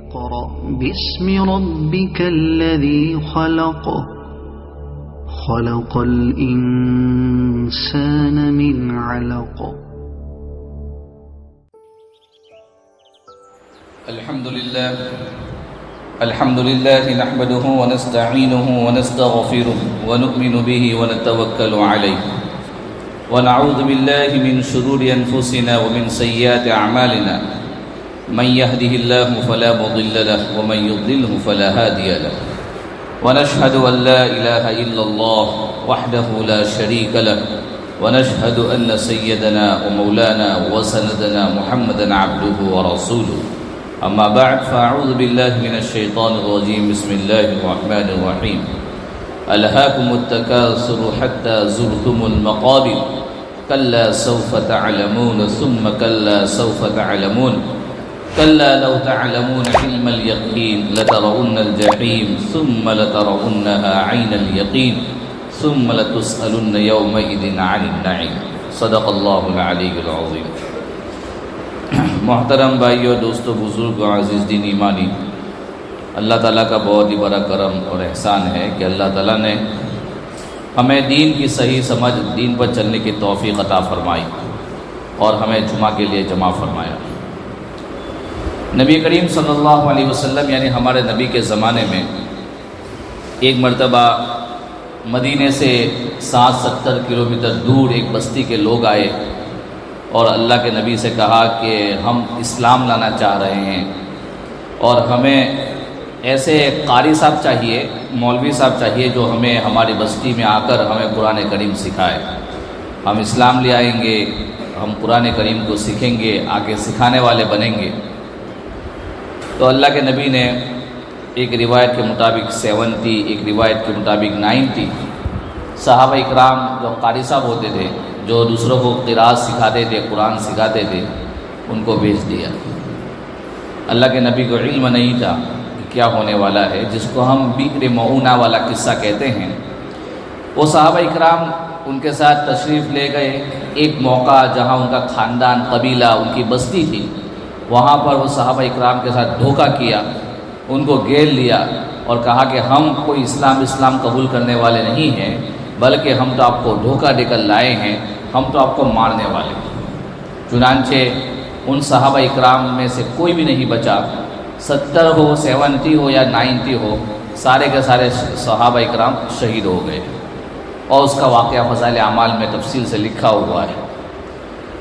اقرأ باسم ربك الذي خلق خلق الإنسان من علق. الحمد لله نحمده ونستعينه ونستغفره ونؤمن به ونتوكل عليه ونعوذ بالله من شرور أنفسنا ومن سيئات أعمالنا من يهده الله فلا مضل له ومن يضلله فلا هادي له ونشهد أن لا إله إلا الله وحده لا شريك له ونشهد أن سيدنا ومولانا وسندنا محمدا عبده ورسوله. أما بعد فأعوذ بالله من الشيطان الرجيم. بسم الله الرحمن الرحيم. ألهاكم التكاثر حتى زرتم المقابر كلا سوف تعلمون ثم كلا سوف تعلمون كلا لو تعلمون علم اليقين لترون الجحيم ثم لترونها عين اليقين ثم لتسألن يومئذ عن النعيم. صدق الله العلي العظيم. محترم بھائیو، دوستو، بزرگ و عزیز دین ایمانی، اللہ تعالیٰ کا بہت ہی بڑا کرم اور احسان ہے کہ اللہ تعالیٰ نے ہمیں دین کی صحیح سمجھ، دین پر چلنے کی توفیق عطا فرمائی اور ہمیں جمعہ کے لیے جمع فرمایا. نبی کریم صلی اللہ علیہ وسلم یعنی ہمارے نبی کے زمانے میں ایک مرتبہ مدینے سے 60-70 کلومیٹر دور ایک بستی کے لوگ آئے اور اللہ کے نبی سے کہا کہ ہم اسلام لانا چاہ رہے ہیں اور ہمیں ایسے قاری صاحب چاہیے، مولوی صاحب چاہیے جو ہمیں ہماری بستی میں آ کر ہمیں قرآن کریم سکھائے. ہم اسلام لے آئیں گے، ہم قرآن کریم کو سیکھیں گے، آگے سکھانے والے بنیں گے. تو اللہ کے نبی نے ایک روایت کے مطابق 70، ایک روایت کے مطابق 90 صحابہ اکرام جو قاری صاحب ہوتے تھے، جو دوسروں کو قراءت سکھاتے تھے، قرآن سکھاتے تھے، ان کو بھیج دیا. اللہ کے نبی کو علم نہیں تھا کہ کیا ہونے والا ہے، جس کو ہم بئر معونہ والا قصہ کہتے ہیں. وہ صحابہ اکرام ان کے ساتھ تشریف لے گئے. ایک موقع جہاں ان کا خاندان، قبیلہ، ان کی بستی تھی، وہاں پر وہ صحابہ اکرام کے ساتھ دھوکہ کیا، ان کو گھیر لیا اور کہا کہ ہم کوئی اسلام قبول کرنے والے نہیں ہیں، بلکہ ہم تو آپ کو دھوکہ دے کر لائے ہیں، ہم تو آپ کو مارنے والے ہیں. چنانچہ ان صحابہ اکرام میں سے کوئی بھی نہیں بچا. 70 ہو، 70 ہو یا 90 ہو، سارے کے سارے صحابہ اکرام شہید ہو گئے. اور اس کا واقعہ فضائل اعمال میں تفصیل سے لکھا ہوا ہے.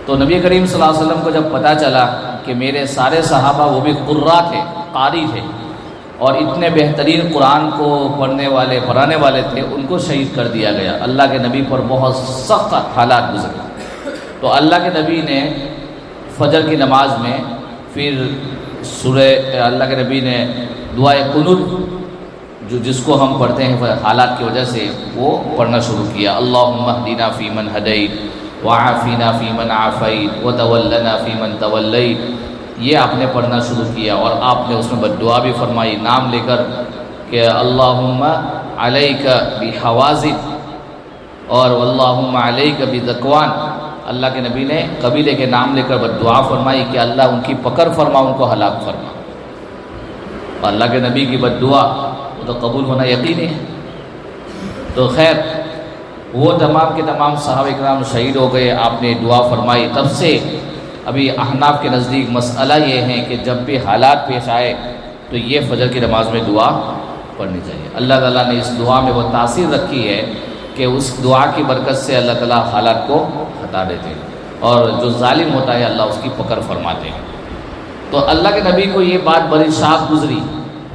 تو نبی کریم صلی اللہ علیہ وسلم کو جب پتہ چلا کہ میرے سارے صحابہ، وہ بھی قراء تھے، قاری تھے، اور اتنے بہترین قرآن کو پڑھنے والے، پڑھانے والے تھے، ان کو شہید کر دیا گیا. اللہ کے نبی پر بہت سخت حالات گزرے. تو اللہ کے نبی نے فجر کی نماز میں پھر اللہ کے نبی نے دعائے قنوت جس کو ہم پڑھتے ہیں حالات کی وجہ سے، وہ پڑھنا شروع کیا. اللہم اہدنا فیمن ہدیت وعافینا فیمن عافیت وتولنا فیمن تولیت. یہ آپ نے پڑھنا شروع کیا اور آپ نے اس میں بددعا بھی فرمائی، نام لے کر کہ اللہم علیک بحوازن اور اللہم علیک بذکوان. اللہ کے نبی نے قبیلے کے نام لے کر بددعا فرمائی کہ اللہ ان کی پکڑ فرما، ان کو ہلاک فرما. اور اللہ کے نبی کی بددعا وہ تو قبول ہونا یقینی ہے. تو خیر، وہ تمام کے تمام صحابہ کرام شہید ہو گئے. آپ نے دعا فرمائی. تب سے ابھی احناف کے نزدیک مسئلہ یہ ہے کہ جب بھی حالات پیش آئے تو یہ فجر کی نماز میں دعا پڑھنی چاہیے. اللہ تعالیٰ نے اس دعا میں وہ تاثیر رکھی ہے کہ اس دعا کی برکت سے اللہ تعالیٰ حالات کو ہٹا دیتے ہیں اور جو ظالم ہوتا ہے اللہ اس کی پکڑ فرماتے ہیں. تو اللہ کے نبی کو یہ بات بڑی شاق گزری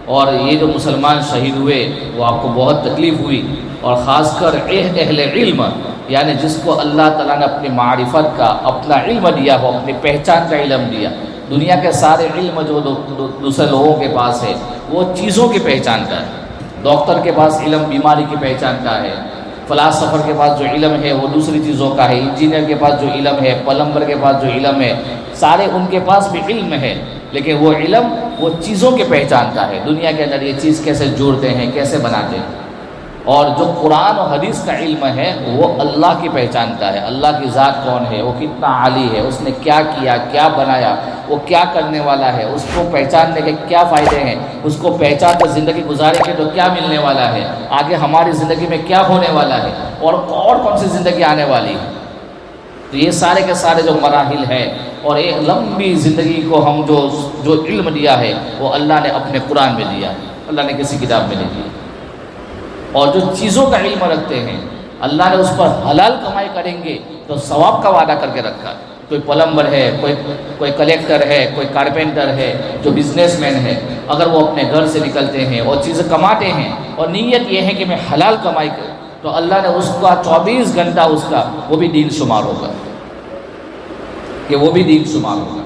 اور یہ جو مسلمان شہید ہوئے وہ آپ کو بہت تکلیف ہوئی. اور خاص کر اہل علم، یعنی جس کو اللہ تعالیٰ نے اپنی معرفت کا، اپنا علم دیا ہو، اپنی پہچان کا علم دیا. دنیا کے سارے علم جو دوسرے لوگوں کے پاس ہے وہ چیزوں کی پہچان کا ہے. ڈاکٹر کے پاس علم بیماری کی پہچان کا ہے، فلاسفر کے پاس جو علم ہے وہ دوسری چیزوں کا ہے، انجینئر کے پاس جو علم ہے، پلمبر کے پاس جو علم ہے، سارے ان کے پاس بھی علم ہے، لیکن وہ علم وہ چیزوں کے پہچان کا ہے. دنیا کے اندر یہ چیز کیسے جوڑتے ہیں، کیسے بناتے ہیں. اور جو قرآن و حدیث کا علم ہے وہ اللہ کی پہچان کا ہے، اللہ کی ذات کون ہے، وہ کتنا عالی ہے، اس نے کیا کیا، کیا بنایا، وہ کیا کرنے والا ہے، اس کو پہچاننے کے کیا فائدے ہیں، اس کو پہچان کر زندگی گزاریں گے تو کیا ملنے والا ہے، آگے ہماری زندگی میں کیا ہونے والا ہے، اور کون سی زندگی آنے والی ہے۔ تو یہ سارے کے سارے جو مراحل ہیں اور ایک لمبی زندگی کو ہم جو علم دیا ہے وہ اللہ نے اپنے قرآن میں دیا ہے، اللہ نے کسی کتاب میں نہیں دیا۔ اور جو چیزوں کا علم رکھتے ہیں اللہ نے اس پر حلال کمائی کریں گے تو ثواب کا وعدہ کر کے رکھا ہے۔ کوئی پلمبر ہے، کوئی کلیکٹر ہے، کوئی کارپینٹر ہے، جو بزنس مین ہے، اگر وہ اپنے گھر سے نکلتے ہیں اور چیزیں کماتے ہیں اور نیت یہ ہے کہ میں حلال کمائی کروں تو اللہ نے اس کا 24 گھنٹہ اس کا وہ بھی دین شمار ہوگا، کہ وہ بھی دین شمار ہوگا۔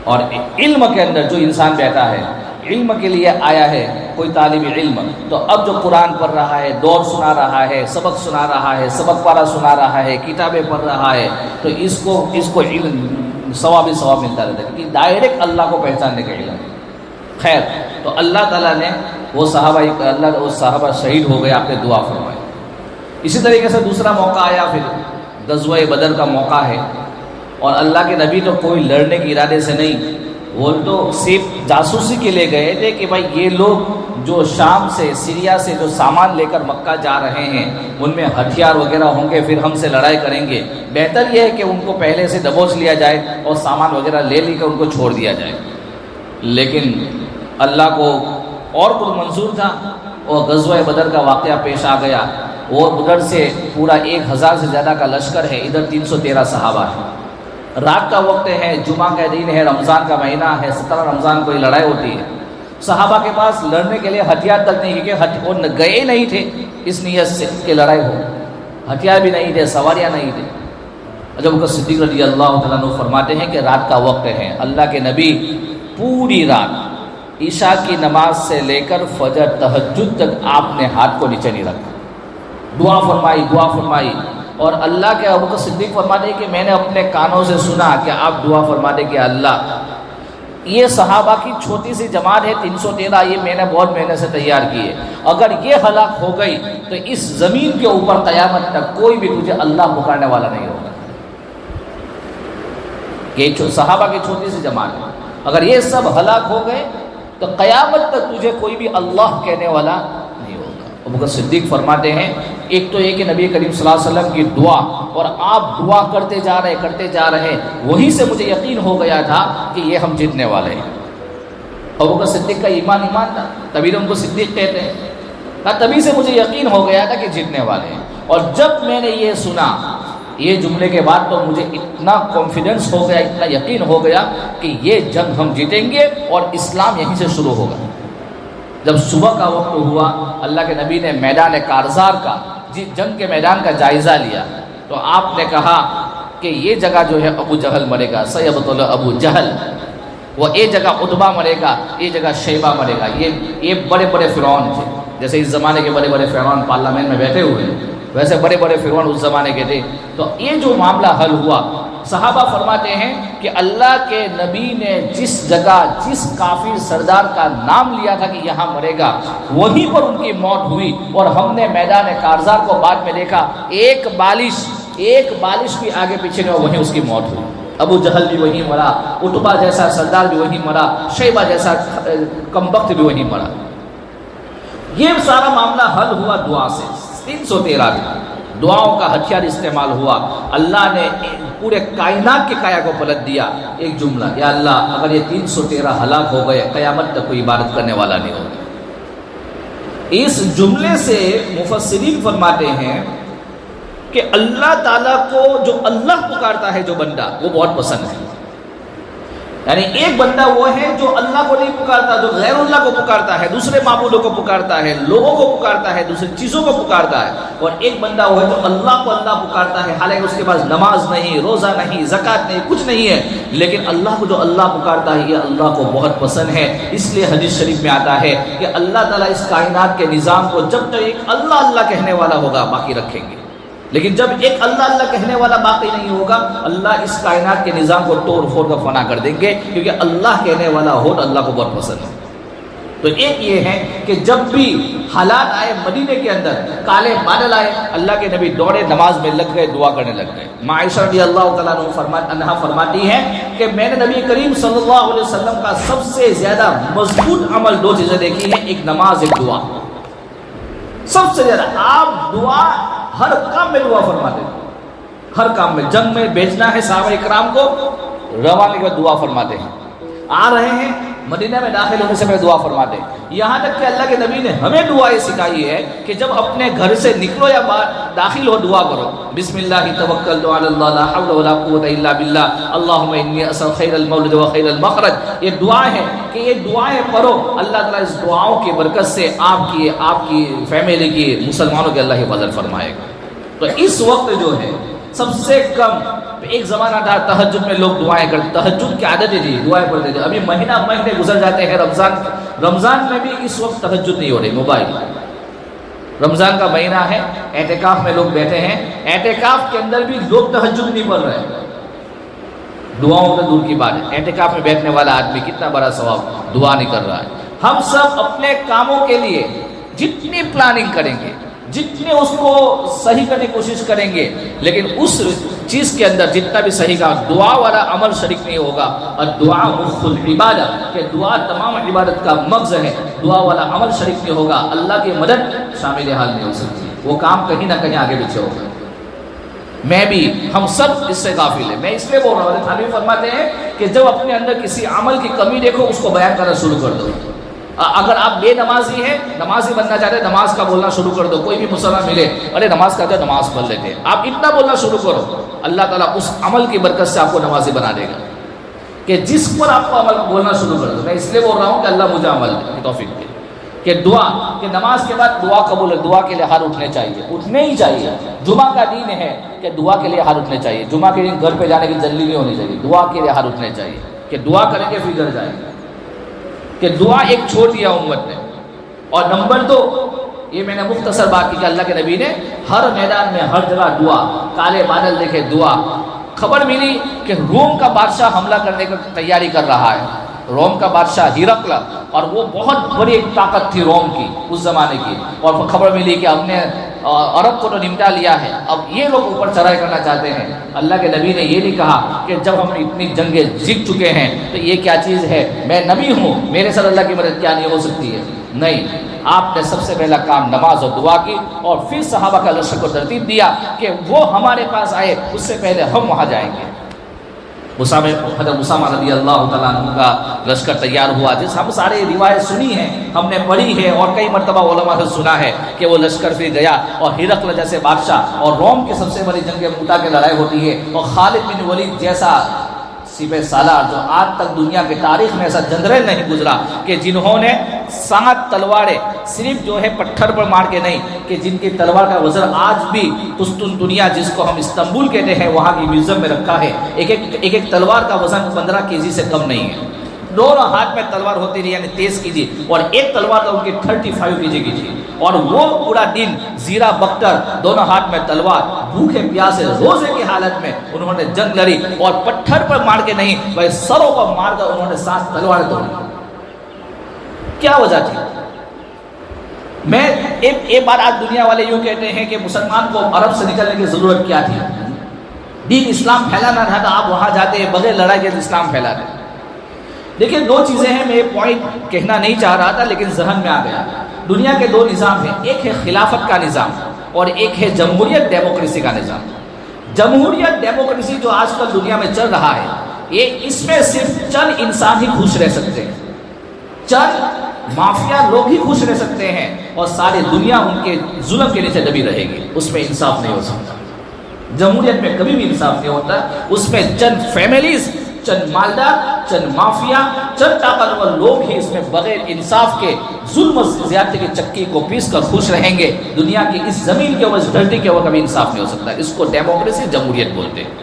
اور علم کے اندر جو انسان بیٹھا ہے، علم کے لیے آیا ہے کوئی طالب علم، تو اب جو قرآن پڑھ رہا ہے، دور سنا رہا ہے، سبق سنا رہا ہے، سبق پارا سنا رہا ہے، کتابیں پڑھ رہا ہے، تو اس کو علم ثواب ملتا رہتا ہے، کیونکہ ڈائریکٹ اللہ کو پہچاننے کا علم ہے۔ خیر، تو اللہ تعالیٰ نے وہ صحابہ شہید ہو گئے، آپ نے دعا فرمائی۔ اسی طریقے سے دوسرا موقع آیا، پھر غزوہ بدر کا موقع ہے، اور اللہ کے نبی تو کوئی لڑنے کے ارادے سے نہیں، وہ تو صرف جاسوسی کے لیے گئے تھے کہ بھائی یہ لوگ جو شام سے، سیریا سے جو سامان لے کر مکہ جا رہے ہیں ان میں ہتھیار وغیرہ ہوں گے، پھر ہم سے لڑائی کریں گے، بہتر یہ ہے کہ ان کو پہلے سے دبوچ لیا جائے اور سامان وغیرہ لے کر ان کو چھوڑ دیا جائے۔ لیکن اللہ کو اور کچھ منظور تھا، اور غزوہ بدر کا واقعہ پیش آ گیا۔ وہ ادھر سے پورا 1000 سے زیادہ کا لشکر ہے، ادھر 313 صحابہ ہیں، رات کا وقت ہے، جمعہ کا دن ہے، رمضان کا مہینہ ہے، 17 رمضان کو یہ لڑائی ہوتی ہے۔ صحابہ کے پاس لڑنے کے لیے ہتھیار تک نہیں، کیونکہ وہ گئے نہیں تھے اس نیت سے کہ لڑائی ہو، ہتھیار بھی نہیں تھے، سواریاں نہیں تھے۔ ابو بکر صدیق رضی اللہ تعالیٰ عنہ فرماتے ہیں کہ رات کا وقت ہے، اللہ کے نبی پوری رات عشاء کی نماز سے لے کر فجر تہجد تک آپ نے ہاتھ کو نیچے نہیں رکھا، دعا فرمائی۔ اور اللہ کے ابو بکر صدیق فرماتے ہیں کہ میں نے اپنے کانوں سے سنا کہ آپ دعا فرماتے کہ اللہ، یہ صحابہ کی چھوٹی سی جماعت ہے 313، یہ میں نے بہت محنت سے تیار کی ہے، اگر یہ ہلاک ہو گئی تو اس زمین کے اوپر قیامت تک کوئی بھی تجھے اللہ پکارنے والا نہیں ہوگا۔ یہ صحابہ کی چھوٹی سی جماعت ہے، اگر یہ سب ہلاک ہو گئے تو قیامت تک تجھے کوئی بھی اللہ کہنے والا نہیں ہوگا۔ ابو بکر صدیق فرماتے ہیں ایک تو یہ کہ نبی کریم صلی اللہ علیہ وسلم کی دعا، اور آپ دعا کرتے جا رہے، وہیں سے مجھے یقین ہو گیا تھا کہ یہ ہم جیتنے والے ہیں۔ ابو بکر صدیق کا ایمان تھا، تبھی تو ان کو صدیق کہتے ہیں، تبھی سے مجھے یقین ہو گیا تھا کہ جیتنے والے ہیں۔ اور جب میں نے یہ سنا یہ جملے کے بعد تو مجھے اتنا کانفیڈنس ہو گیا، اتنا یقین ہو گیا کہ یہ جنگ ہم جیتیں گے اور اسلام یہیں سے شروع ہوگا۔ جب صبح کا وقت ہوا، اللہ کے نبی نے میدان کارزار کا، جنگ کے میدان کا جائزہ لیا، تو آپ نے کہا کہ یہ جگہ جو ہے ابو جہل مرے گا، سیبطل ابو جہل، وہ یہ جگہ عتبہ مرے گا، یہ جگہ شیبہ مرے گا۔ یہ بڑے بڑے فرعون تھے، جیسے اس زمانے کے بڑے بڑے فرعون پارلیمنٹ میں بیٹھے ہوئے ہیں، ویسے بڑے بڑے فرعون اس زمانے کے تھے۔ تو یہ جو معاملہ حل ہوا، صحابہ فرماتے ہیں کہ اللہ کے نبی نے جس جگہ جس کافر سردار کا نام لیا تھا کہ یہاں مرے گا، وہیں پر ان کی موت ہوئی، اور ہم نے میدان کارزار کو بعد میں دیکھا، ایک بالش بھی آگے پیچھے نہیں، وہیں اس کی موت ہوئی۔ ابو جہل بھی وہیں مرا، عتبہ جیسا سردار بھی وہیں مرا، شیبہ جیسا کمبخت بھی وہیں مرا۔ یہ سارا معاملہ حل ہوا دعا سے۔ 313 دعاؤں کا ہتھیار استعمال ہوا، اللہ نے پورے کائنات کی کایا کو پلٹ دیا۔ ایک جملہ، یا اللہ اگر یہ 313 ہلاک ہو گئے، قیامت تک کوئی عبادت کرنے والا نہیں ہوگا۔ اس جملے سے مفسرین فرماتے ہیں کہ اللہ تعالیٰ کو جو اللہ پکارتا ہے جو بندہ، وہ بہت پسند ہے۔ یعنی ایک بندہ وہ ہے جو اللہ کو نہیں پکارتا، جو غیر اللہ کو پکارتا ہے، دوسرے معبودوں کو پکارتا ہے، لوگوں کو پکارتا ہے، دوسری چیزوں کو پکارتا ہے، اور ایک بندہ وہ ہے جو اللہ کو اللہ پکارتا ہے، حالانکہ اس کے پاس نماز نہیں، روزہ نہیں، زکوٰۃ نہیں، کچھ نہیں ہے، لیکن اللہ کو جو اللہ پکارتا ہے یہ اللہ کو بہت پسند ہے۔ اس لیے حدیث شریف میں آتا ہے کہ اللہ تعالیٰ اس کائنات کے نظام کو جب تک ایک اللہ اللہ کہنے والا ہوگا باقی رکھیں گے، لیکن جب ایک اللہ اللہ کہنے والا باقی نہیں ہوگا، اللہ اس کائنات کے نظام کو توڑ پھوڑ کر فنا کر دیں گے، کیونکہ اللہ کہنے والا ہو تو اللہ کو بہت پسند ہے۔ تو ایک یہ ہے کہ جب بھی حالات آئے مدینے کے اندر، کالے بادل آئے، اللہ کے نبی دوڑے نماز میں لگ گئے، دعا کرنے لگ گئے۔ عائشہ رضی اللہ تعالیٰ عنہ فرماتی ہے کہ میں نے نبی کریم صلی اللہ علیہ وسلم کا سب سے زیادہ مضبوط عمل دو چیزیں دیکھی ہیں، ایک نماز، ایک دعا۔ سب سے زیادہ آپ دعا ہر کام میں دعا فرماتے ہیں، ہر کام میں، جنگ میں بیچنا ہے صحابہ اکرام کو، روانگی کے بعد دعا فرماتے ہیں، آ رہے ہیں مدینہ میں داخل ہونے سے پہلے دعا فرماتے ہیں۔ یہاں تک کہ اللہ کے نبی نے ہمیں دعا یہ سکھائی ہے کہ جب اپنے گھر سے نکلو یا داخل ہو دعا کرو، بسم اللہ توکلت علی اللہ لا حول ولا قوت الا باللہ اللہم انی اسأل خیر المولد و خیر المخرج۔ یہ دعا ہے کہ یہ دعائیں پڑھو، اللہ تعالیٰ اس دعاؤں کی برکت سے آپ کی فیملی کی، مسلمانوں کے اللہ فضل فرمائے گا۔ تو اس وقت جو ہے سب سے کم، ایک زمانہ تھا تہجد میں لوگ دعائیں کرتے، تہجد کی عادت تھی، دعائیں پڑھتے تھے۔ ابھی مہینے گزر جاتے ہیں، رمضان میں بھی اس وقت تہجد نہیں ہو رہی، موبائل۔ رمضان کا مہینہ ہے، اعتکاف میں لوگ بیٹھے ہیں، اعتکاف کے اندر بھی لوگ تہجد نہیں پڑھ رہے ہیں، دعاؤں تو دور کی بات ہے۔ اعتکاف میں بیٹھنے والا آدمی کتنا بڑا ثواب، دعا نہیں کر رہا ہے۔ ہم سب اپنے کاموں کے لیے جتنی پلاننگ کریں گے، جتنے اس کو صحیح کرنے کی کوشش کریں گے، لیکن اس چیز کے اندر جتنا بھی صحیح کا دعا والا عمل شریک نہیں ہوگا، اور دعا مخ العبادت، کہ دعا تمام عبادت کا مغز ہے، دعا والا عمل شریک نہیں ہوگا، اللہ کی مدد شامل حال نہیں ہو سکتی، وہ کام کہیں نہ کہیں آگے پیچھے ہوگا۔ میں بھی، ہم سب اس سے غافل ہیں۔ میں اس لیے بول رہا ہوں، حضرت فرماتے ہیں کہ جب اپنے اندر کسی عمل کی کمی دیکھو، اس کو بیان کرنا شروع کر دو۔ اگر آپ بے نمازی ہیں، نمازی بننا چاہتے ہیں، نماز کا بولنا شروع کر دو۔ کوئی بھی مسلمان ملے، ارے نماز کا نماز پڑھ لیتے ہیں، آپ اتنا بولنا شروع کرو، اللہ تعالیٰ اس عمل کی برکت سے آپ کو نمازی بنا دے گا کہ جس پر آپ کو عمل بولنا شروع کر دو۔ میں اس لیے بول رہا ہوں کہ اللہ مجھے عمل کی توفیق دے، کہ دعا، کہ نماز کے بعد دعا قبول ہے، دعا کے لیے ہاتھ اٹھنے چاہیے، اٹھنے ہی چاہیے۔ جمعہ کا دن ہے کہ دعا کے لیے ہاتھ اٹھنے چاہیے، جمعہ کے دن گھر پہ جانے کی جلدی نہیں ہونی چاہیے، دعا کے لیے ہاتھ اٹھنے چاہیے، کہ دعا کریں گے پھر گھر جائیں گے، کہ دعا ایک چھوڑ دیا امت نے۔ اور نمبر 2، یہ میں نے مختصر بات کی کہ اللہ کے نبی نے ہر میدان میں، ہر جگہ دعا، کالے بادل دیکھے دعا۔ خبر ملی کہ روم کا بادشاہ حملہ کرنے کی تیاری کر رہا ہے، روم کا بادشاہ ہرقل، اور وہ بہت بڑی ایک طاقت تھی روم کی اس زمانے کی، اور خبر ملی کہ ہم نے عرب کو تو نمٹا لیا ہے، اب یہ لوگ اوپر چڑھائی کرنا چاہتے ہیں۔ اللہ کے نبی نے یہ نہیں کہا کہ جب ہم اتنی جنگیں جیت چکے ہیں تو یہ کیا چیز ہے، میں نبی ہوں، میرے ساتھ اللہ کی مدد کیا نہیں ہو سکتی ہے؟ نہیں، آپ نے سب سے پہلا کام نماز اور دعا کی، اور پھر صحابہ کا لشکر کو ترتیب دیا کہ وہ ہمارے پاس آئے، اس سے پہلے ہم وہاں جائیں گے۔ حضرت اسامہ رضی اللہ تعالیٰ عنہ کا لشکر تیار ہوا، جس ہم سارے روایت سنی ہیں، ہم نے پڑھی ہے، اور کئی مرتبہ علماء سے سنا ہے کہ وہ لشکر پھر گیا، اور ہرقل جیسے بادشاہ، اور روم کی سب سے بڑی جنگ موتا کی لڑائی ہوتی ہے، اور خالد بن ولید جیسا سپہ سالار، جو آج تک دنیا کے تاریخ میں ایسا جنرل نہیں گزرا کہ جنہوں نے 7 تلواریں صرف جو ہے پتھر پر مار کے نہیں، کہ جن کی تلوار کا وزن آج بھی قسطنطنیہ، جس کو ہم استنبول کہتے ہیں، وہاں کی میوزیم میں رکھا ہے، ایک تلوار کا وزن 15 kg سے کم نہیں ہے۔ دونوں ہاتھ میں تلوار ہوتی رہی، یعنی 23 kg، اور ایک تلوار ان کی 35 kg کی تھی، اور وہ پورا دن زیرہ بختر، دونوں ہاتھ میں تلوار، بھوکے پیاسے روزے کی حالت میں انہوں نے جنگ لڑی، اور پتھر پر مار کے نہیں، بھائی سروں پر مار کر انہوں نے 7 تلواریں توڑی۔ کیا وجہ تھی؟ میں ایک بار آج دنیا والے یوں کہتے ہیں کہ مسلمان کو عرب سے نکلنے کی ضرورت کیا تھی، دین اسلام پھیلانا تھا، تو آپ وہاں جاتے بغیر لڑائی کے اسلام پھیلاتے۔ دیکھیں 2 چیزیں ہیں، میں یہ پوائنٹ کہنا نہیں چاہ رہا تھا لیکن ذہن میں آ گیا۔ دنیا کے 2 نظام ہیں، ایک ہے خلافت کا نظام، اور ایک ہے جمہوریت ڈیموکریسی کا نظام۔ جمہوریت ڈیموکریسی جو آج کل دنیا میں چل رہا ہے، اس میں صرف چند انسان ہی خوش رہ سکتے ہیں، چند مافیا لوگ ہی خوش رہ سکتے ہیں، اور ساری دنیا ان کے ظلم کے نیچے دبی رہے گی، اس میں انصاف نہیں ہو سکتا۔ جمہوریت میں کبھی بھی انصاف نہیں ہوتا، اس میں چند فیملیز، چند مالدار، چند مافیا، چند طاقتور لوگ ہی اس میں بغیر انصاف کے ظلم و زیادتی کی چکی کو پیس کر خوش رہیں گے۔ دنیا کی اس زمین کے اوپر، اس دھرتی کے اوپر کبھی انصاف نہیں ہو سکتا۔ اس کو ڈیموکریسی، جمہوریت بولتے ہیں۔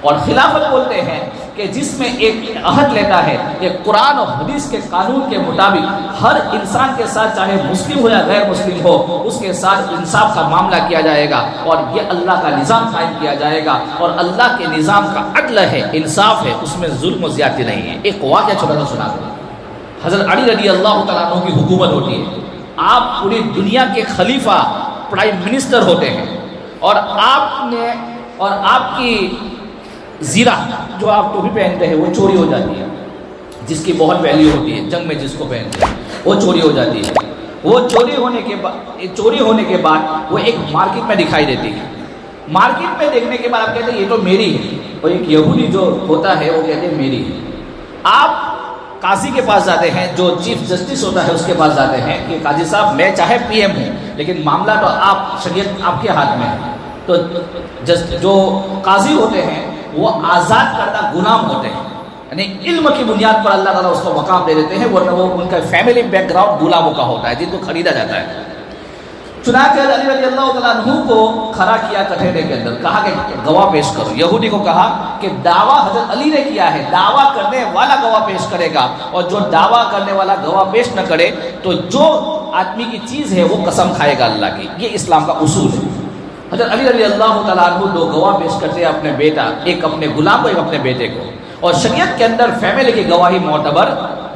اور خلافت بولتے ہیں کہ جس میں ایک عہد لیتا ہے کہ قرآن اور حدیث کے قانون کے مطابق ہر انسان کے ساتھ، چاہے مسلم ہو یا غیر مسلم ہو، اس کے ساتھ انصاف کا معاملہ کیا جائے گا، اور یہ اللہ کا نظام قائم کیا جائے گا، اور اللہ کے نظام کا عدل ہے، انصاف ہے، اس میں ظلم و زیادتی نہیں ہے۔ ایک واقعہ چھوٹا سا سنا دوں۔ حضرت علی رضی اللہ تعالیٰ عنہ کی حکومت ہوتی ہے، آپ پوری دنیا کے خلیفہ پرائم منسٹر ہوتے ہیں، اور آپ کی زیرہ جو آپ ٹوپی پہنتے ہیں وہ چوری ہو جاتی ہے، جس کی بہت ویلیو ہوتی ہے، جنگ میں جس کو پہنتے ہیں وہ چوری ہو جاتی ہے۔ وہ چوری ہونے کے بعد وہ ایک مارکیٹ میں دکھائی دیتی ہے۔ مارکیٹ میں دیکھنے کے بعد آپ کہتے ہیں یہ تو میری ہے، اور ایک یہودی جو ہوتا ہے وہ کہتے ہیں میری ہے۔ آپ قاضی کے پاس جاتے ہیں، جو چیف جسٹس ہوتا ہے اس کے پاس جاتے ہیں کہ قاضی صاحب میں چاہے پی ایم ہوں لیکن معاملہ تو شریعت آپ کے ہاتھ میں ہے۔ تو جو قاضی ہوتے ہیں وہ آزاد کردہ غلام ہوتے ہیں، یعنی علم کی بنیاد پر اللہ تعالیٰ اس کو مقام دے دیتے ہیں، ورنہ وہ ان کا فیملی بیک گراؤنڈ غلاموں کا ہوتا ہے جن کو خریدا جاتا ہے۔ چنانچہ علی رضی اللہ تعالیٰ عنہ کو کھڑا کیا کٹہرے کے اندر، کہا کہ گواہ پیش کرو۔ یہودی کو کہا کہ دعویٰ حضرت علی نے کیا ہے، دعویٰ کرنے والا گواہ پیش کرے گا، اور جو دعویٰ کرنے والا گواہ پیش نہ کرے تو جو آدمی کی چیز ہے وہ قسم کھائے گا اللہ کی۔ یہ اسلام کا اصول ہے۔ حضرت علی رضی اللہ تعالیٰ عنہ دو گواہ پیش کرتے ہیں، اپنے بیٹا، ایک اپنے غلام کو، ایک اپنے بیٹے کو، اور شریعت کے اندر فیملی کی گواہی معتبر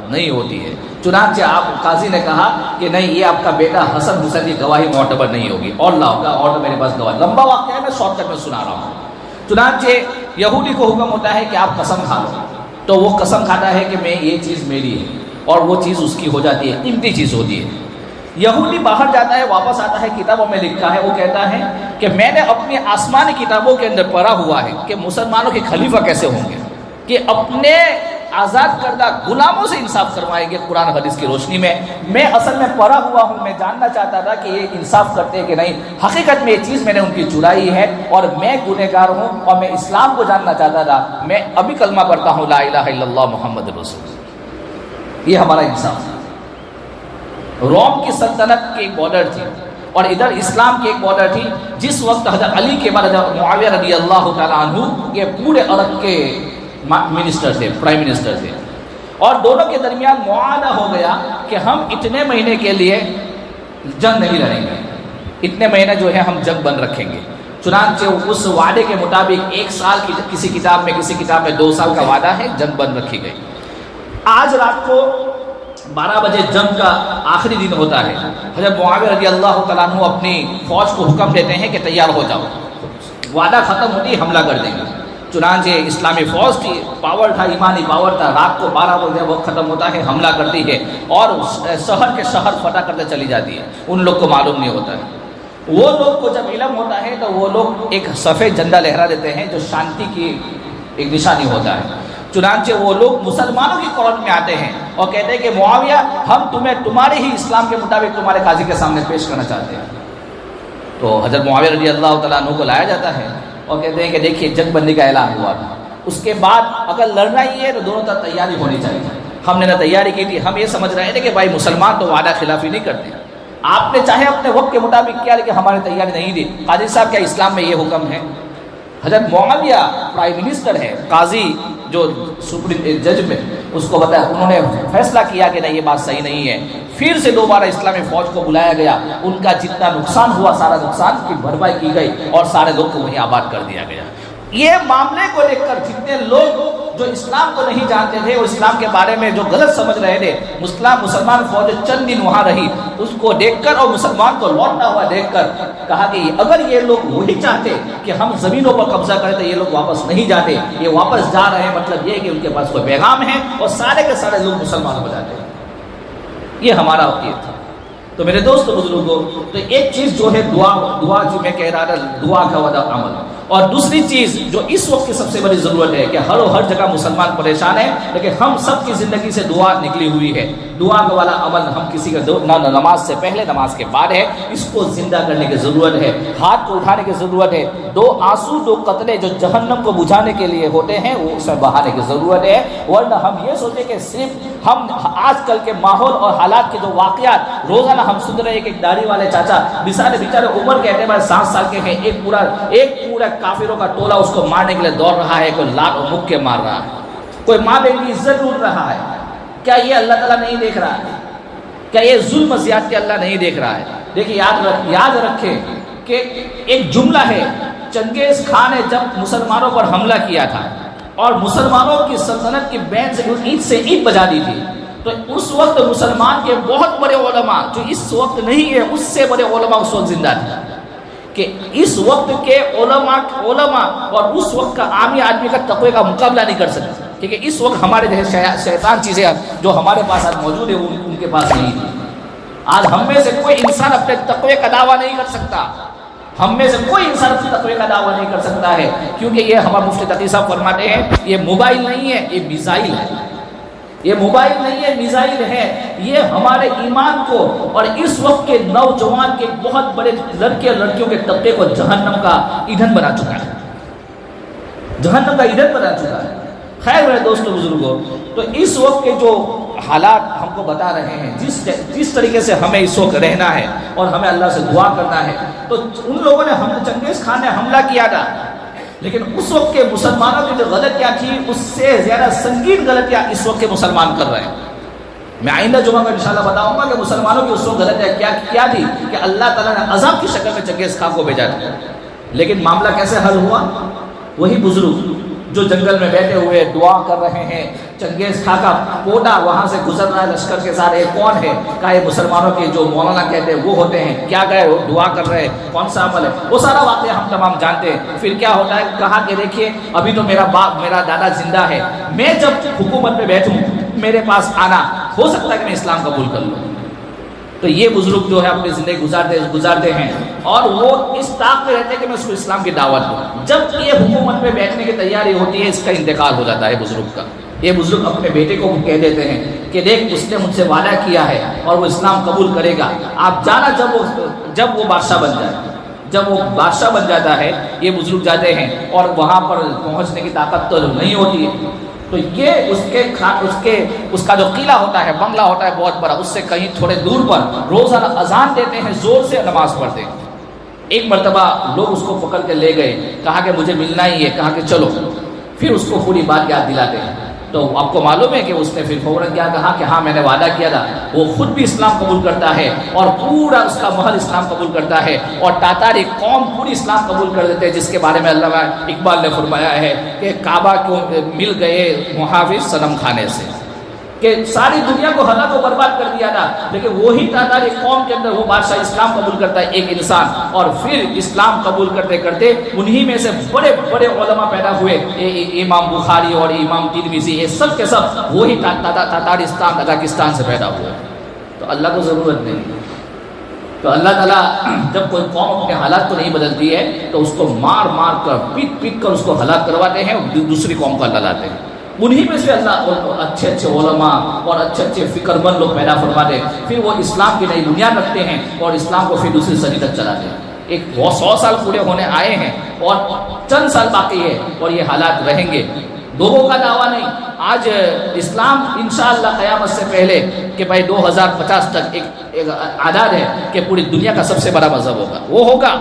نہیں ہوتی ہے۔ چنانچہ آپ قاضی نے کہا کہ نہیں، یہ آپ کا بیٹا حسن حسین کی گواہی معتبر نہیں ہوگی، اور لاؤ کا، اور میرے پاس گواہ۔ لمبا واقعہ ہے، میں شارٹ کٹ میں سنا رہا ہوں۔ چنانچہ یہودی کو حکم ہوتا ہے کہ آپ قسم کھا لو، تو وہ قسم کھاتا ہے کہ میں یہ چیز میری ہے، اور وہ چیز اس کی ہو جاتی ہے، قیمتی چیز ہوتی ہے۔ یہودی باہر جاتا ہے، واپس آتا ہے، کتابوں میں لکھا ہے، وہ کہتا ہے کہ میں نے اپنی آسمانی کتابوں کے اندر پڑھا ہوا ہے کہ مسلمانوں کے خلیفہ کیسے ہوں گے، کہ اپنے آزاد کردہ غلاموں سے انصاف کروائیں گے قرآن حدیث کی روشنی میں۔ میں اصل میں پڑھا ہوا ہوں، میں جاننا چاہتا تھا کہ یہ انصاف کرتے ہیں کہ نہیں، حقیقت میں یہ چیز میں نے ان کی چرائی ہے، اور میں گنہگار ہوں، اور میں اسلام کو جاننا چاہتا تھا۔ میں ابھی کلمہ پڑھتا ہوں، لا الہ الا اللہ محمد رسول اللہ۔ یہ ہمارا انصاف ہے۔ روم کی سلطنت کی ایک بارڈر تھی، اور ادھر اسلام کی ایک بارڈر تھی۔ جس وقت حضرت علی کے بعد حضرت معاویہ رضی اللہ تعالیٰ عنہ یہ پورے عرب کے منسٹر تھے، پرائم منسٹر تھے، اور دونوں کے درمیان معاہدہ ہو گیا کہ ہم اتنے مہینے کے لیے جنگ نہیں لڑیں گے، اتنے مہینے جو ہے ہم جنگ بند رکھیں گے۔ چنانچہ اس وعدے کے مطابق 1 سال کی کسی کتاب میں 2 سال کا وعدہ ہے، جنگ بند رکھی گئی۔ آج رات کو 12 بجے جنگ کا آخری دن ہوتا ہے۔ حضرت معاویہ رضی اللہ تعالیٰ عنہ اپنی فوج کو حکم دیتے ہیں کہ تیار ہو جاؤ، وعدہ ختم ہوتی حملہ کر دیں گے۔ چنانچہ اسلامی فوج کی پاور تھا، ایمانی پاور تھا، رات کو 12 بجے وقت ختم ہوتا ہے، حملہ کرتی ہے، اور شہر کے شہر فتح کرتے چلی جاتی ہے۔ ان لوگ کو معلوم نہیں ہوتا ہے۔ وہ لوگ کو جب علم ہوتا ہے تو وہ لوگ ایک سفید جھنڈا لہرا دیتے ہیں جو شانتی کی ایک نشانی ہوتا ہے۔ چنانچہ وہ لوگ مسلمانوں کی کورٹ میں آتے ہیں اور کہتے ہیں کہ معاویہ، ہم تمہیں تمہارے ہی اسلام کے مطابق تمہارے قاضی کے سامنے پیش کرنا چاہتے ہیں۔ تو حضرت معاویہ رضی اللہ تعالیٰ عنہ کو لایا جاتا ہے اور کہتے ہیں کہ دیکھیے جنگ بندی کا اعلان ہوا تھا، اس کے بعد اگر لڑنا ہی ہے تو دونوں طرف تیاری ہونی چاہیے۔ ہم نے نہ تیاری کی تھی، ہم یہ سمجھ رہے تھے کہ بھائی مسلمان تو وعدہ خلافی نہیں کرتے، آپ نے چاہے اپنے وقت کے مطابق کیا لیکن ہماری تیاری نہیں دی۔ قاضی صاحب کیا اسلام میں یہ حکم ہے؟ حضرت معاویہ پرائم منسٹر ہے، قاضی جو سپریم جج میں اس کو بتایا، انہوں نے فیصلہ کیا کہ نہیں یہ بات صحیح نہیں ہے۔ پھر سے دوبارہ اسلامی فوج کو بلایا گیا، ان کا جتنا نقصان ہوا سارا نقصان کی بھرپائی کی گئی، اور سارے لوگ کو وہیں آباد کر دیا گیا۔ یہ معاملے کو دیکھ کر جتنے لوگ جو اسلام کو نہیں جانتے تھے، وہ اسلام کے بارے میں جو غلط سمجھ رہے تھے، مسلمان فوج چند دن وہاں رہی، اس کو دیکھ کر اور مسلمان کو لوٹتا ہوا دیکھ کر کہا کہ اگر یہ لوگ وہی چاہتے کہ ہم زمینوں پر قبضہ کریں تو یہ لوگ واپس نہیں جاتے، یہ واپس جا رہے ہیں، مطلب یہ کہ ان کے پاس کوئی پیغام ہے، اور سارے کے سارے لوگ مسلمان ہو جاتے ہیں۔ یہ ہمارا عقیدہ تھا۔ تو میرے دوست بزرگوں، تو ایک چیز جو ہے دعا جو میں کہہ رہا تھا، دعا کا وعدہ عمل، اور دوسری چیز جو اس وقت کی سب سے بڑی ضرورت ہے کہ ہر جگہ مسلمان پریشان ہے، لیکن ہم سب کی زندگی سے دعا نکلی ہوئی ہے۔ دعا کا والا عمل ہم کسی کا نہ نماز سے پہلے نماز کے بعد ہے، اس کو زندہ کرنے کی ضرورت ہے، ہاتھ کو اٹھانے کی ضرورت ہے۔ 2 آنسو 2 قطرے جو جہنم کو بجھانے کے لیے ہوتے ہیں وہ اس میں بہانے کی ضرورت ہے، ورنہ ہم یہ سوچیں کہ صرف ہم آج کل کے ماحول اور حالات کے جو واقعات روزانہ ہم سن رہے ہیں کہ ایک داڑھی والے چاچا بیچارے عمر کے اعتبار 7 سال کے ہیں، ایک پورا کافروں کا ٹولہ اس کو مارنے کے لیے دوڑ رہا ہے، کوئی لات اور مک کے مار رہا ہے، کوئی ماں بہن کی عزت لوٹ رہا ہے۔ کیا یہ اللہ تعالیٰ نہیں دیکھ رہا ہے؟ کیا یہ ظلم زیادتی اللہ نہیں دیکھ رہا ہے؟ دیکھیے یاد رکھیں کہ ایک جملہ ہے، چنگیز خان نے جب مسلمانوں پر حملہ کیا تھا اور مسلمانوں کی سلطنت کی بین سے اینٹ بجا دی تھی، تو اس وقت مسلمان کے بہت بڑے علماء جو اس وقت نہیں ہے اس سے بڑے علماء اس وقت زندہ تھے، کہ اس وقت کے علماء اور اس وقت کا عامی آدمی کا تقوی کا مقابلہ نہیں کر سکتے، کیونکہ اس وقت ہمارے جیسے شیطان چیزیں جو ہمارے پاس آج موجود ہے ان کے پاس نہیں تھی۔ آج ہم میں سے کوئی انسان اپنے تقوی کا دعویٰ نہیں کر سکتا، ہم میں سے کوئی انسان اپنے تقوی کا دعویٰ نہیں کر سکتا ہے، کیونکہ یہ ہمارے مفتی تقی صاحب فرماتے ہیں یہ موبائل نہیں ہے، یہ میزائل ہے، یہ موبائل نہیں ہے، میزائل ہے، یہ ہمارے ایمان کو اور اس وقت کے نوجوان کے بہت بڑے لڑکے اور لڑکیوں کے طبقے کو جہنم کا ایندھن بنا چکا ہے، جہنم کا ایندھن بنا چکا ہے۔ خیر میرے دوستوں بزرگوں، تو اس وقت کے جو حالات ہم کو بتا رہے ہیں، جس طریقے سے ہمیں اس وقت رہنا ہے اور ہمیں اللہ سے دعا کرنا ہے، تو ان لوگوں نے چنگیز خان نے حملہ کیا تھا، لیکن اس وقت کے مسلمانوں کی جو غلطیاں تھیں اس سے زیادہ سنگین غلطیاں اس وقت کے مسلمان کر رہے ہیں۔ میں آئندہ جمعہ میں انشاءاللہ بتاؤں گا کہ مسلمانوں کی اس وقت غلطیاں کیا تھی کہ اللہ تعالیٰ نے عذاب کی شکل میں چنگیز خان کو بھیجا تھا، لیکن معاملہ کیسے حل ہوا؟ وہی بزرگ جو جنگل میں بیٹھے ہوئے دعا کر رہے ہیں، چنگیز خان کا کوڈا وہاں سے گزر رہا ہے لشکر کے ساتھ، یہ کون ہے؟ کہا یہ مسلمانوں کے جو مولانا کہتے ہیں وہ ہوتے ہیں، کیا گئے وہ دعا کر رہے ہیں، کون سا عمل ہے؟ وہ سارا واقعہ ہم تمام جانتے ہیں۔ پھر کیا ہوتا ہے؟ کہا کہ دیکھیے ابھی تو میرا باپ میرا دادا زندہ ہے، میں جب حکومت میں بیٹھوں میرے پاس آنا، ہو سکتا ہے کہ میں اسلام قبول کر لوں۔ تو یہ بزرگ جو ہے اپنی زندگی گزارتے ہیں اور وہ اس طاق میں رہتے ہیں کہ میں اس کو اسلام کی دعوت دوں۔ جب یہ حکومت میں بیٹھنے کی تیاری ہوتی ہے اس کا انتقال ہو جاتا ہے بزرگ کا۔ یہ بزرگ اپنے بیٹے کو کہہ دیتے ہیں کہ دیکھ اس نے مجھ سے وعدہ کیا ہے اور وہ اسلام قبول کرے گا، آپ جانا جب وہ بادشاہ بن جائے۔ جب وہ بادشاہ بن جاتا ہے یہ بزرگ جاتے ہیں اور وہاں پر پہنچنے کی طاقت تو نہیں ہوتی ہے، تو یہ اس کا جو قلعہ ہوتا ہے، بنگلہ ہوتا ہے بہت بڑا، اس سے کہیں تھوڑے دور پر روزانہ اذان دیتے ہیں، زور سے نماز پڑھتے ہیں۔ ایک مرتبہ لوگ اس کو پکڑ کے لے گئے، کہا کہ مجھے ملنا ہی ہے، کہا کہ چلو، پھر اس کو پوری بات یاد دلاتے ہیں۔ تو آپ کو معلوم ہے کہ اس نے پھر فوراً کیا کہا کہ ہاں میں نے وعدہ کیا تھا، وہ خود بھی اسلام قبول کرتا ہے اور پورا اس کا محل اسلام قبول کرتا ہے، اور تاتاری قوم پوری اسلام قبول کر دیتے ہیں، جس کے بارے میں علامہ اقبال نے فرمایا ہے کہ کعبہ کو مل گئے محافظ صنم خانے سے، کہ ساری دنیا کو ہلاک و برباد کر دیا تھا، لیکن وہی تاتاری قوم کے اندر وہ بادشاہ اسلام قبول کرتا ہے ایک انسان، اور پھر اسلام قبول کرتے کرتے انہی میں سے بڑے بڑے علماء پیدا ہوئے، امام بخاری اور امام ترمذی، یہ سب کے سب وہی تاجکستان سے پیدا ہوئے۔ تو اللہ کو ضرورت نہیں، تو اللہ تعالیٰ جب کوئی قوم اپنے حالات کو نہیں بدلتی ہے تو اس کو مار مار کر پیٹ کر اس کو ہلاک کرواتے ہیں اور دوسری قوم کو اللہ لاتے ہیں۔ انہی میں سے اللہ اچھے علماء اور اچھے فکر مند لوگ پیدا فرماتے ہیں، پھر وہ اسلام کی نئی بنیاد رکھتے ہیں اور اسلام کو پھر دوسری صدی تک چلاتے ہیں۔ ایک 100 سال پورے ہونے آئے ہیں اور چند سال باقی ہے اور یہ حالات رہیں گے۔ لوگوں کا دعویٰ نہیں، آج اسلام انشاءاللہ قیامت سے پہلے کہ بھائی 2050 تک ایک عدد ہے کہ پوری دنیا کا سب سے بڑا مذہب ہوگا، وہ ہوگا،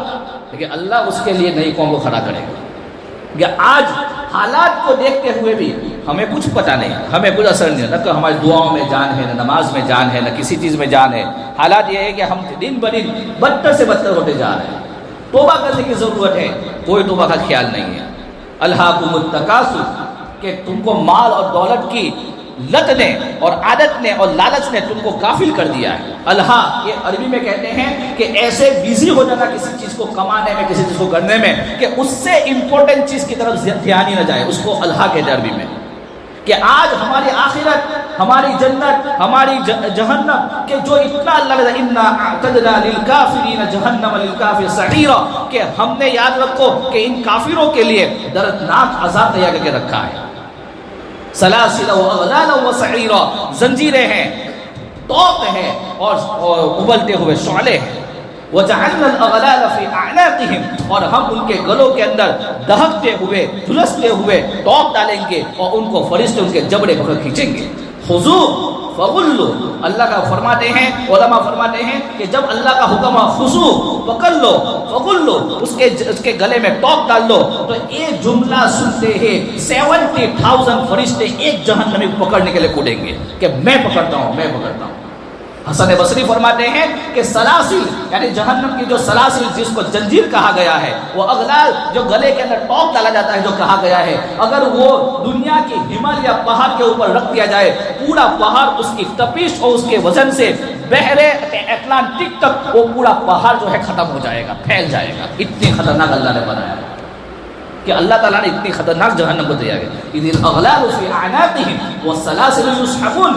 لیکن اللہ اس کے لیے نئی قوم کو کھڑا کرے گا۔ کہ آج حالات کو دیکھتے ہوئے بھی ہمیں کچھ پتہ نہیں، ہمیں کچھ اثر نہیں، نہ کہ ہماری دعاؤں میں جان ہے، نہ نماز میں جان ہے، نہ کسی چیز میں جان ہے۔ حالات یہ ہے کہ ہم دن بدن بدتر سے بدتر ہوتے جا رہے ہیں۔ توبہ کرنے کی ضرورت ہے، کوئی توبہ کا خیال نہیں ہے۔ الہاکم التکاثر، کہ تم کو مال اور دولت کی لت نے اور عادت نے اور لالچ نے تم کو غافل کر دیا ہے۔ الہا یہ عربی میں کہتے ہیں کہ ایسے بیزی ہو جانا کسی چیز کو کمانے میں، کسی چیز کو کرنے میں، کہ اس سے امپورٹنٹ چیز کی طرف دھیان ہی نہ جائے، اس کو الہا کہتے ہیں عربی میں۔ کہ آج ہماری آخرت، ہماری جنت، ہماری جہنم، کہ جو اتنا اللہ نے انا اعتدنا للکافرین جہنم للکافر سعیرا، کہ ہم نے یاد رکھو کہ ان کافروں کے لیے دردناک عذاب تیار کر کے رکھا ہے۔ سلاسل و اغلال و سعیرا، زنجیریں ہیں، توق ہے اور ابلتے ہوئے شعلے ہیں۔ وجعلنا الاغلال فی اعناقہم، اور ہم ان کے گلوں کے اندر دہکتے ہوئے جھلستے ہوئے توق ڈالیں گے اور ان کو فرشتے ان کے جبڑے پکڑ کھینچیں گے۔ خذوا فغلوا، اللہ کا فرماتے ہیں، علماء فرماتے ہیں کہ جب اللہ کا حکم خذوا پکڑ لو، فغلوا اس کے گلے میں توق ڈال دو، تو ایک جملہ سنتے ہیں 70,000 فرشتے ایک جہنمی کو پکڑنے کے لیے کودیں گے کہ میں پکڑتا ہوں، میں پکڑتا ہوں۔ حسن بصری فرماتے ہیں کہ سلاسل یعنی جہنم کی جو سلاسل جس کو جنجیر کہا گیا ہے، وہ اغلال جو گلے کے اندر ٹوپ ڈالا جاتا ہے جو کہا گیا ہے، اگر وہ دنیا کی ہمالیہ پہاڑ کے اوپر رکھ دیا جائے، پورا پہاڑ اس کی تپش اور اس کے وزن سے بحر اٹلانٹک تک وہ پورا پہاڑ جو ہے ختم ہو جائے گا، پھیل جائے گا۔ اتنی خطرناک اللہ نے بنایا ہے کہ اللہ تعالیٰ نے اتنی خطرناک جہنم کو تیار کیا۔ اذ الاغلال فی اعناقهم والسلاسل یسحبون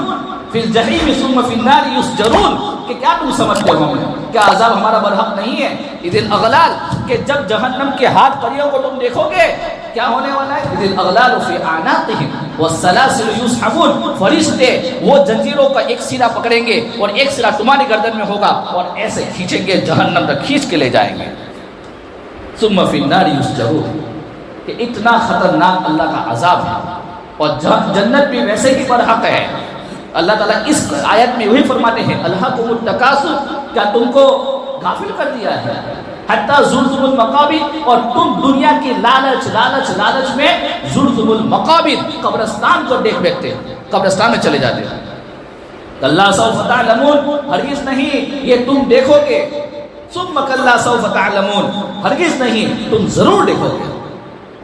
فی الجحیم ثم فی النار یسجرون، کہ کیا تم سمجھتے ہو کیا عذاب ہمارا برحق نہیں ہے؟ اذ الاغلال کہ جب جہنم کے ہاتھ کڑیوں کو تم دیکھو گے کیا ہونے والا ہے؟ اذ الاغلال فی اعناقهم والسلاسل یسحبون، فرشتے وہ زنجیروں کا ایک سرا پکڑیں گے اور ایک سرا تمہاری گردن میں ہوگا اور ایسے کھینچیں گے جہنم تک کھینچ کے لے جائیں گے۔ ثم فی النار یسجرون، کہ اتنا خطرناک اللہ کا عذاب ہے، اور جنت بھی ویسے ہی برحق ہے۔ اللہ تعالیٰ اس آیت میں وہی فرماتے ہیں الہاکم التکاثر، کیا تم کو غافل کر دیا ہے حتی زرتم المقابر، اور تم دنیا کی لالچ میں زرتم المقابر، قبرستان کو دیکھ بیٹھتے ہیں، قبرستان میں چلے جاتے ہیں۔ کلا سوف تعلمون، ہرگز نہیں یہ تم دیکھو گے، ثم کلا سوف تعلمون، ہرگز نہیں تم ضرور دیکھو گے۔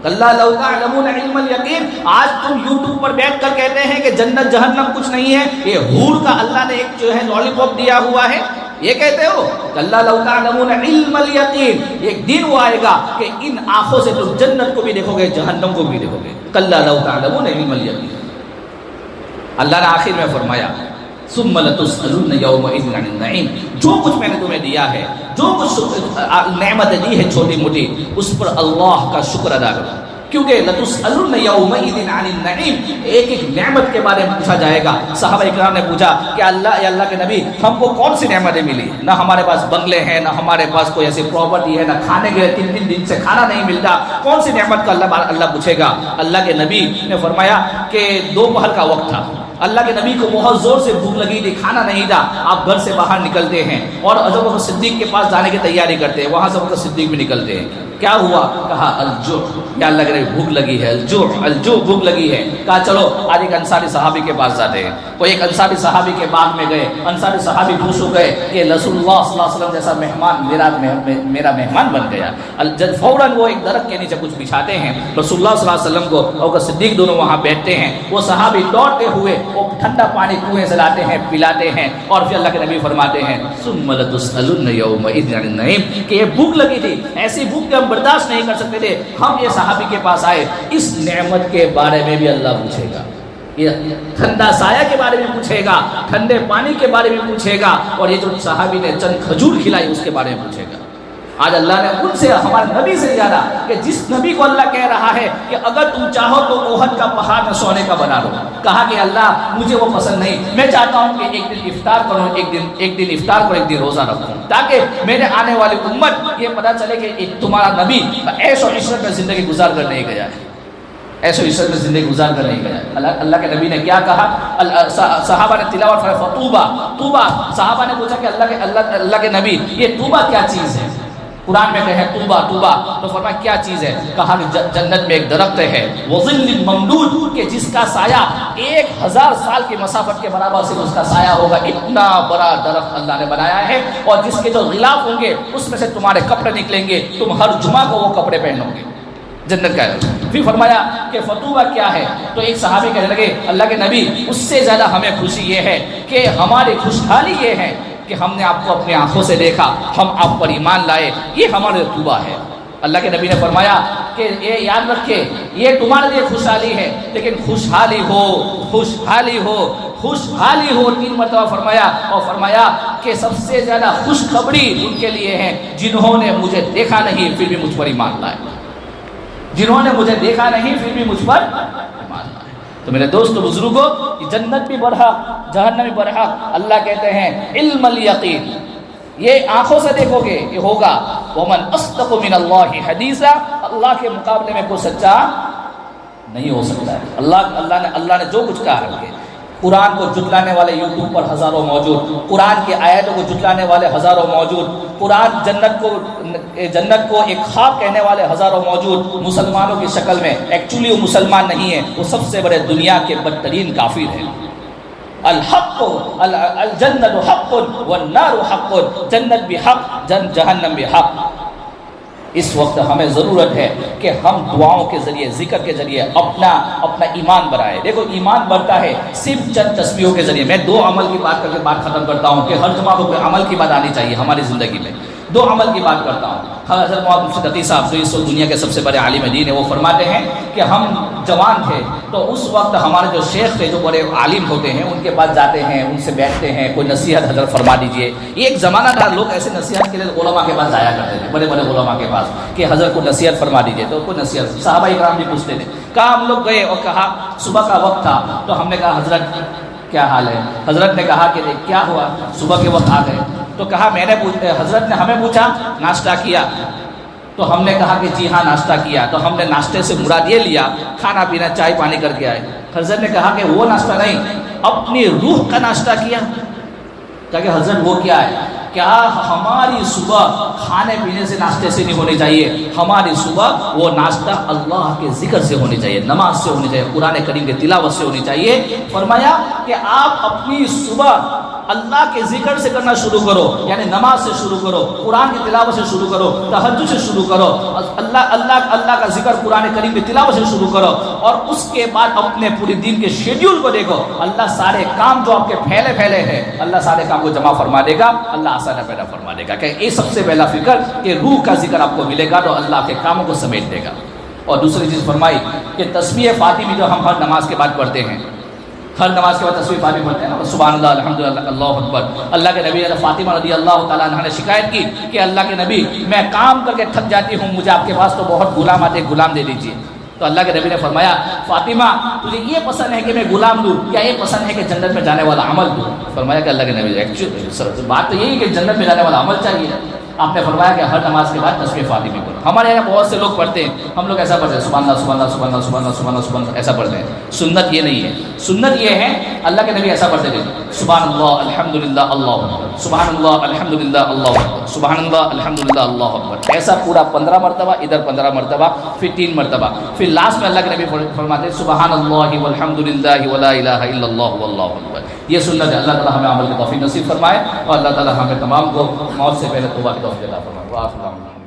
کلا لو تعلمون علم الیقین، آج تم یوٹیوب پر بیٹھ کر کہتے ہیں کہ جنت جہنم کچھ نہیں ہے، یہ حور کا اللہ نے ایک جو ہے لالی پاپ دیا ہوا ہے، یہ کہتے ہو؟ کلا لو تعلمون علم الیقین، ایک دن وہ آئے گا کہ ان آنکھوں سے تم جنت کو بھی دیکھو گے جہنم کو بھی دیکھو گے۔ کلا لو تعلمون علم الیقین، اللہ نے آخر میں فرمایا ثم لتسألن یومئذ عن النعیم، جو کچھ میں نے تمہیں دیا ہے، جو کچھ نعمت دی ہے چھوٹی موٹی، اس پر اللہ کا شکر ادا کرو، کیونکہ لتسألن یومئذ عن النعیم، ایک ایک نعمت کے بارے میں پوچھا جائے گا۔ صحابہ اکرام نے پوچھا کہ اللہ کے نبی ہم کو کون سی نعمتیں ملی؟ نہ ہمارے پاس بنگلے ہیں، نہ ہمارے پاس کوئی ایسی پراپرٹی ہے، نہ کھانے کے 3 دن سے کھانا نہیں ملتا، کون سی نعمت کا اللہ پوچھے گا؟ اللہ کے نبی نے فرمایا کہ دوپہر کا وقت تھا، اللہ کے نبی کو بہت زور سے بھوک لگی تھی، کھانا نہیں تھا، آپ گھر سے باہر نکلتے ہیں اور ابو بکر صدیق کے پاس جانے کی تیاری کرتے ہیں، وہاں سے ابو بکر صدیق بھی نکلتے ہیں۔ کیا ہوا؟ کہا الجوع، یا اللہ کے نبی بھوک لگی ہے، الجوع بھوک لگی ہے۔ کہا چلو آج ایک انصاری صحابی کے پاس جاتے ہیں۔ وہ ایک انصاری صحابی کے باغ میں گئے، انصاری صحابی خوش ہو گئے کہ رسول اللہ صلی اللہ علیہ وسلم جیسا مہمان میرا مہمان بن گیا۔ فوراً وہ ایک درخت کے نیچے کچھ بچھاتے ہیں، رسول اللہ صلی اللہ علیہ وسلم کو ابو بکر صدیق دونوں وہاں بیٹھتے ہیں۔ وہ صحابی دوڑتے ہوئے وہ ٹھنڈا پانی کنویں سے لاتے ہیں، پلاتے ہیں، اور پھر اللہ کے نبی فرماتے ہیں ثم لتسألن یومئذ عن النعیم، کہ یہ بھوک لگی تھی، ایسی بھوک کہ ہم برداشت نہیں کر سکتے تھے، ہم یہ صحابی کے پاس آئے، اس نعمت کے بارے میں بھی اللہ پوچھے گا، یہ ٹھنڈا سایہ کے بارے میں پوچھے گا، ٹھنڈے پانی کے بارے میں پوچھے گا، اور یہ جو صحابی نے چند کھجور کھلائی اس کے بارے میں پوچھے گا۔ آج اللہ نے ان سے، ہمارے نبی سے زیادہ، کہ جس نبی کو اللہ کہہ رہا ہے کہ اگر تم چاہو تو احد کا پہاڑ میں سونے کا بنا لو، کہا کہ اللہ مجھے وہ پسند نہیں، میں چاہتا ہوں کہ ایک دن افطار کروں، ایک دن افطار کروں، ایک دن روزہ رکھوں، تاکہ میرے آنے والی امت یہ پتہ چلے کہ تمہارا نبی عیش و عشرت میں زندگی گزار کر نہیں گیا ہے، ایسے عشرت میں زندگی گزار کر نہیں گیا۔ اللہ کے نبی نے کیا کہا؟ صحابہ نے تلاوت فرمائی فطوبہ، طوبہ، صحابہ نے پوچھا کہ اللہ کے نبی یہ طوبہ کیا چیز ہے؟ قرآن میں کہے توبہ توبہ، تو فرمایا کیا چیز ہے؟ کہا کہ جنت میں ایک درخت ہے وظل ممدود، کہ جس کا سایہ 1000 سال کی مسافت کے برابر سے اس کا سایہ ہوگا، اتنا بڑا درخت اللہ نے بنایا ہے، اور جس کے جو غلاف ہوں گے اس میں سے تمہارے کپڑے نکلیں گے، تم ہر جمعہ کو وہ کپڑے پہنو گے، جنت کا ہے۔ پھر فرمایا کہ فتوبہ کیا ہے؟ تو ایک صحابی کہنے لگے اللہ کے نبی اس سے زیادہ ہمیں خوشی یہ ہے کہ ہماری خوشحالی یہ ہے کہ ہم نے آپ کو اپنی آنکھوں سے دیکھا، ہم آپ پر ایمان لائے، یہ ہمارے توبہ ہے۔ اللہ کے نبی نے فرمایا کہ یہ یاد رکھے یہ تمہارے لیے خوشحالی ہے، لیکن خوشحالی ہو 3 مرتبہ فرمایا، اور فرمایا کہ سب سے زیادہ خوشخبری ان کے لیے ہے جنہوں نے مجھے دیکھا نہیں پھر بھی مجھ پر ایمان لائے، جنہوں نے مجھے دیکھا نہیں پھر بھی مجھ پر ایمان لائے۔ تو میرے دوست بزرگوں، جنت بھی برحق، جہنم بھی برحق۔ اللہ کہتے ہیں علم الیقین، یہ آنکھوں سے دیکھو گے یہ ہوگا۔ ومن اصدق من اللہ حدیثا، اللہ کے مقابلے میں کوئی سچا نہیں ہو سکتا ہے۔ اللہ نے جو کچھ کہا ہے، قرآن کو جھٹلانے والے یوٹیوب پر ہزاروں موجود، قرآن کی آیتوں کو جھٹلانے والے ہزاروں موجود، قرآن جنت کو ایک خواب کہنے والے ہزاروں موجود، مسلمانوں کی شکل میں۔ ایکچولی وہ مسلمان نہیں ہے، وہ سب سے بڑے دنیا کے بدترین کافر ہیں۔ الحق حق، الجنت حق والنار حق، جنت بھی حق، جہنم بھی حق۔ اس وقت ہمیں ضرورت ہے کہ ہم دعاؤں کے ذریعے، ذکر کے ذریعے اپنا ایمان بڑھائے۔ دیکھو ایمان بڑھتا ہے صرف چند تسبیحوں کے ذریعے۔ میں دو عمل کی بات کر کے بات ختم کرتا ہوں کہ ہر جمعہ کو کوئی عمل کی بات آنی چاہیے ہماری زندگی میں۔ دو عمل کی بات کرتا ہوں۔ حضرت مولانا مفتی تقی صاحب جو اس وقت دنیا کے سب سے بڑے عالم دین ہیں، وہ فرماتے ہیں کہ ہم جوان تھے تو اس وقت ہمارے جو شیخ تھے، جو بڑے عالم ہوتے ہیں، ان کے پاس جاتے ہیں، ان سے بیٹھتے ہیں، کوئی نصیحت حضرت فرما دیجئے۔ یہ ایک زمانہ تھا لوگ ایسے نصیحت کے لیے علماء کے پاس جایا کرتے تھے، بڑے بڑے علماء کے پاس کہ حضرت کو نصیحت فرما دیجئے، تو کوئی نصیحت صحابہ کرام بھی پوچھتے تھے۔ کہا ہم لوگ گئے اور کہا صبح کا وقت تھا تو ہم نے کہا حضرت کیا حال ہے؟ حضرت نے کہا کہ کیا ہوا؟ صبح کے وقت آ گئے تو کہا حضرت نے ہمیں پوچھا ناشتہ کیا؟ تو ہم نے کہا کہ جی ہاں ناشتہ کیا۔ تو ہم نے ناشتے سے مراد یہ لیا کھانا پینا چائے پانی کر کے آئے۔ حضرت نے کہا کہ وہ ناشتہ نہیں، اپنی روح کا ناشتہ کیا۔ کہ حضرت وہ کیا ہے؟ کیا ہماری صبح کھانے پینے سے ناشتے سے نہیں ہونی چاہیے، ہماری صبح وہ ناشتہ اللہ کے ذکر سے ہونی چاہیے، نماز سے ہونی چاہیے، قرآن کریم کے تلاوت سے ہونی چاہیے۔ فرمایا کہ آپ اپنی صبح اللہ کے ذکر سے کرنا شروع کرو، یعنی نماز سے شروع کرو، قرآن کی تلاوت سے شروع کرو، تہجد سے شروع کرو، اللہ کا ذکر قرآن کریم کی تلاوت سے شروع کرو، اور اس کے بعد اپنے پورے دن کے شیڈیول کو دیکھو۔ اللہ سارے کام جو آپ کے پھیلے ہیں، اللہ سارے کام کو جمع فرما دے گا، اللہ آسانہ پیدا فرما دے گا۔ کہ یہ سب سے پہلا فکر کہ روح کا ذکر آپ کو ملے گا تو اللہ کے کاموں کو سمیٹ دے گا۔ اور دوسری چیز فرمائی کہ تسبیح فاطمی جو ہم ہر نماز کے بعد پڑھتے ہیں، ہر نماز کے بعد تسبیح فاطمی پڑھتے ہیں، سبحان اللہ الحمدللہ اللہ اکبر۔ اللہ کے نبی فاطمہ رضی اللہ تعالیٰ عنہ نے شکایت کی کہ اللہ کے نبی میں کام کر کے تھک جاتی ہوں، مجھے آپ کے پاس تو بہت غلام آتے، غلام دے دیجیے۔ تو اللہ کے نبی نے فرمایا فاطمہ تجھے یہ پسند ہے کہ میں غلام دوں یا یہ پسند ہے کہ جنت میں جانے والا عمل دوں؟ فرمایا کہ اللہ کے نبی ایکچولی بات تو یہی ہے کہ جنت میں جانے والا عمل چاہیے۔ آپ نے فرمایا کہ ہر نماز کے بعد تسبیح فاطمی پڑھو۔ ہمارے یہاں بہت سے لوگ پڑھتے ہیں، ہم لوگ ایسا پڑھتے ہیں سبحان اللہ سبحان اللہ سبحان اللہ سبحان اللہ سبحان اللہ سبحان اللہ ایسا پڑھتے ہیں۔ سنت یہ نہیں ہے، سنت یہ ہے اللہ کے نبی ایسا پڑھتے تھے سبحان اللہ الحمدللہ اللہ اکبر، سبحان اللہ الحمدللہ اللہ اکبر، سبحان اللہ الحمدللہ اللہ اکبر، ایسا پورا 15 مرتبہ، ادھر 15 مرتبہ، پھر 3 مرتبہ، پھر لاسٹ میں اللہ کے نبی فرماتے ہیں سبحان اللہ والحمدللہ ولا الہ الا اللہ واللہ اکبر۔ یہ سنت ہے۔ اللہ تعالیٰ ہمیں عمل کی توفیق نصیب فرمائے اور اللہ تعالیٰ ہمیں تمام کو موت سے پہلے توبہ کی توفیق عطا فرمائے۔